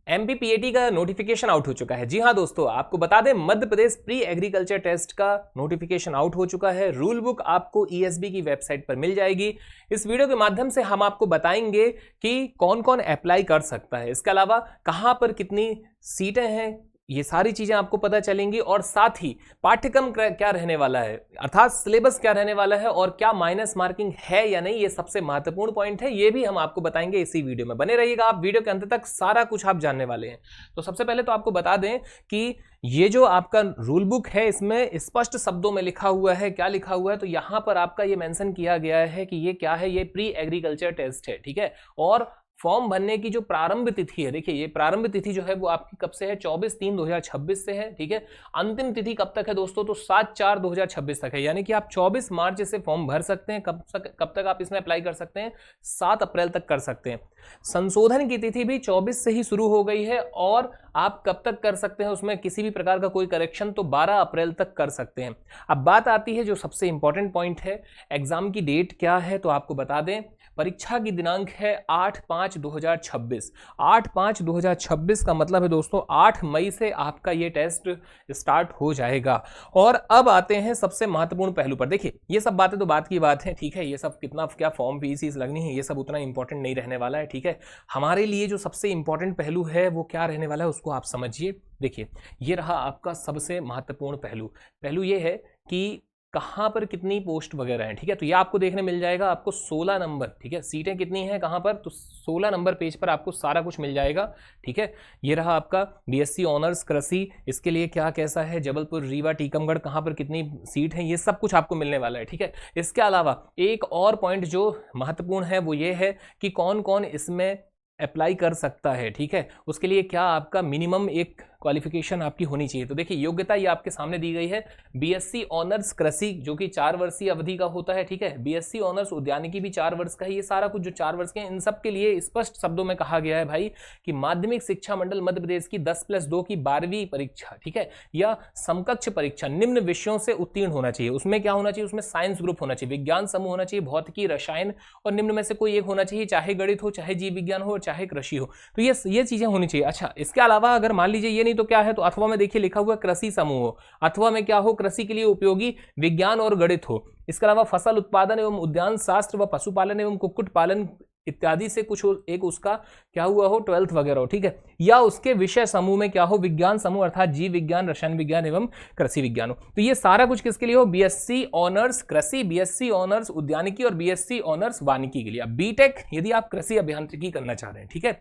एमपीपीएटी का notification out हो चुका है। जी हाँ दोस्तों, आपको बता दें Madhya Pradesh pre agriculture test का नोटिफिकेशन आउट हो चुका है। रूल बुक आपको ईएसबी की वेबसाइट पर मिल जाएगी। इस वीडियो के माध्यम से हम आपको बताएंगे कि कौन कौन अप्लाई कर सकता है, इसके अलावा कहां पर कितनी सीटें हैं, ये सारी चीजें आपको पता चलेंगी और साथ ही पाठ्यक्रम क्या रहने वाला है, अर्थात सिलेबस क्या रहने वाला है और क्या माइनस मार्किंग है या नहीं, ये सबसे महत्वपूर्ण पॉइंट है। ये भी हम आपको बताएंगे इसी वीडियो में। बने रहिएगा आप वीडियो के अंत तक, सारा कुछ आप जानने वाले हैं। तो सबसे पहले तो आपको बता दें कि ये जो आपका रूल बुक है इसमें स्पष्ट शब्दों में लिखा हुआ है। क्या लिखा हुआ है, तो यहां पर आपका ये मेंशन किया गया है कि ये क्या है, ये प्री एग्रीकल्चर टेस्ट है, ठीक है। और फॉर्म भरने की जो प्रारंभ तिथि है, देखिए ये प्रारंभ तिथि जो है वो आपकी कब से है, 24/3/2026 से है, ठीक है। अंतिम तिथि कब तक है दोस्तों, तो 7/4/2026 तक है, यानी कि आप 24 मार्च से फॉर्म भर सकते हैं। कब तक आप इसमें अप्लाई कर सकते हैं, 7 अप्रैल तक कर सकते हैं। संशोधन की तिथि भी 24 से ही शुरू हो गई है और आप कब तक कर सकते हैं उसमें किसी भी प्रकार का कोई करेक्शन, तो 12 अप्रैल तक कर सकते हैं। अब बात आती है जो सबसे इंपॉर्टेंट पॉइंट है, एग्जाम की डेट क्या है, तो आपको बता दें परीक्षा की दिनांक है 8/5/2026। 8/5/2026 का मतलब है दोस्तों 8 मई से आपका ये टेस्ट स्टार्ट हो जाएगा। और अब आते हैं सबसे महत्वपूर्ण पहलू पर। देखिए ये सब बातें तो बात की बात है, ठीक है। ये सब कितना क्या फॉर्म फीस लगनी है, ये सब उतना इंपॉर्टेंट नहीं रहने वाला है, ठीक है। हमारे लिए जो सबसे इंपॉर्टेंट पहलू है वो क्या रहने वाला है उसको आप समझिए। देखिए ये रहा आपका सबसे महत्वपूर्ण पहलू ये है कि कहां पर कितनी पोस्ट वगैरह है, ठीक है। तो ये आपको देखने मिल जाएगा, आपको 16 नंबर, ठीक है। सीटें कितनी हैं कहां पर, तो 16 नंबर पेज पर आपको सारा कुछ मिल जाएगा, ठीक है। ये रहा आपका बीएससी ऑनर्स कृषि, इसके लिए क्या कैसा है, जबलपुर, रीवा, टीकमगढ़, कहां पर कितनी सीट है, ये सब कुछ आपको मिलने वाला है, ठीक है। इसके अलावा एक और पॉइंट जो महत्वपूर्ण है वो ये है कि कौन कौन इसमें अप्लाई कर सकता है, ठीक है। उसके लिए क्या आपका मिनिमम एक क्वालिफिकेशन आपकी होनी चाहिए। तो देखिए योग्यता ये आपके सामने दी गई है, बीएससी ऑनर्स कृषि जो कि 4 वर्षीय अवधि का होता है, ठीक है। बीएससी ऑनर्स उद्यानिकी भी 4 वर्ष का है। ये सारा कुछ जो 4 वर्ष के हैं इन सब के लिए स्पष्ट शब्दों में कहा गया है भाई कि माध्यमिक शिक्षा मंडल मध्य प्रदेश की 10+2 की 12वीं परीक्षा, ठीक है, या समकक्ष परीक्षा निम्न विषयों से उत्तीर्ण होना चाहिए। उसमें क्या होना चाहिए, उसमें साइंस ग्रुप होना चाहिए, विज्ञान समूह होना चाहिए, भौतिकी, रसायन और निम्न में से कोई एक होना चाहिए, चाहे गणित हो, चाहे जीव विज्ञान हो, चाहे कृषि हो। तो ये चीजें होनी चाहिए। अच्छा, इसके अलावा अगर मान लीजिए ये नहीं तो क्या है, तो अथवा में देखिए लिखा हुआ कृषि समूह हो, अथवा में क्या हो, कृषि के लिए उपयोगी विज्ञान और गणित हो। इसके अलावा फसल उत्पादन एवं उद्यान शास्त्र व पशुपालन एवं कुक्कुट पालन इत्यादि से कुछ एक उसका क्या हुआ हो, 12th वगैरह हो, ठीक है। या उसके विषय समूह में क्या हो, विज्ञान समूह अर्थात जीव विज्ञान, रसायन विज्ञान एवं कृषि विज्ञान हो। तो ये सारा कुछ किसके लिए हो, बीएससी ऑनर्स कृषि, बीएससी ऑनर्स उद्यानिकी और बीएससी ऑनर्स वानिकी के लिए। अब बीटेक यदि आप कृषि अभियांत्रिकी करना चाह रहे हैं, ठीक है,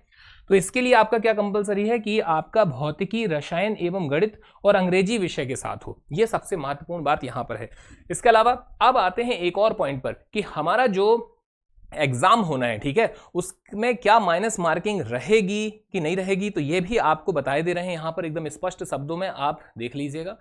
तो इसके लिए आपका क्या कंपलसरी है कि आपका भौतिकी, रसायन एवं गणित और अंग्रेजी विषय के साथ हो। ये सबसे महत्वपूर्ण बात यहां पर है। इसके अलावा अब आते हैं एक और पॉइंट पर कि हमारा जो एग्जाम होना है, ठीक है, उसमें क्या माइनस मार्किंग रहेगी कि नहीं रहेगी, तो ये भी आपको बताए दे रहे हैं यहां पर एकदम स्पष्ट शब्दों में, आप देख लीजिएगा।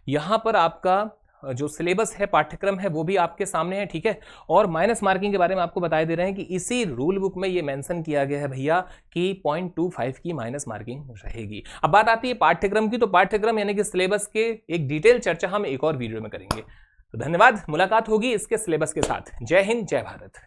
यहां पर आपका जो सिलेबस है, पाठ्यक्रम है, वो भी आपके सामने है, ठीक है। और माइनस मार्किंग के बारे में आपको बताए दे रहे हैं कि इसी रूल बुक में ये मेंशन किया गया है भैया कि 0.25 की माइनस मार्किंग रहेगी। अब बात आती है पाठ्यक्रम की, तो पाठ्यक्रम यानी कि सिलेबस के एक डिटेल चर्चा हम एक और वीडियो में करेंगे। तो धन्यवाद, मुलाकात होगी इसके सिलेबस के साथ। जय हिंद, जय भारत।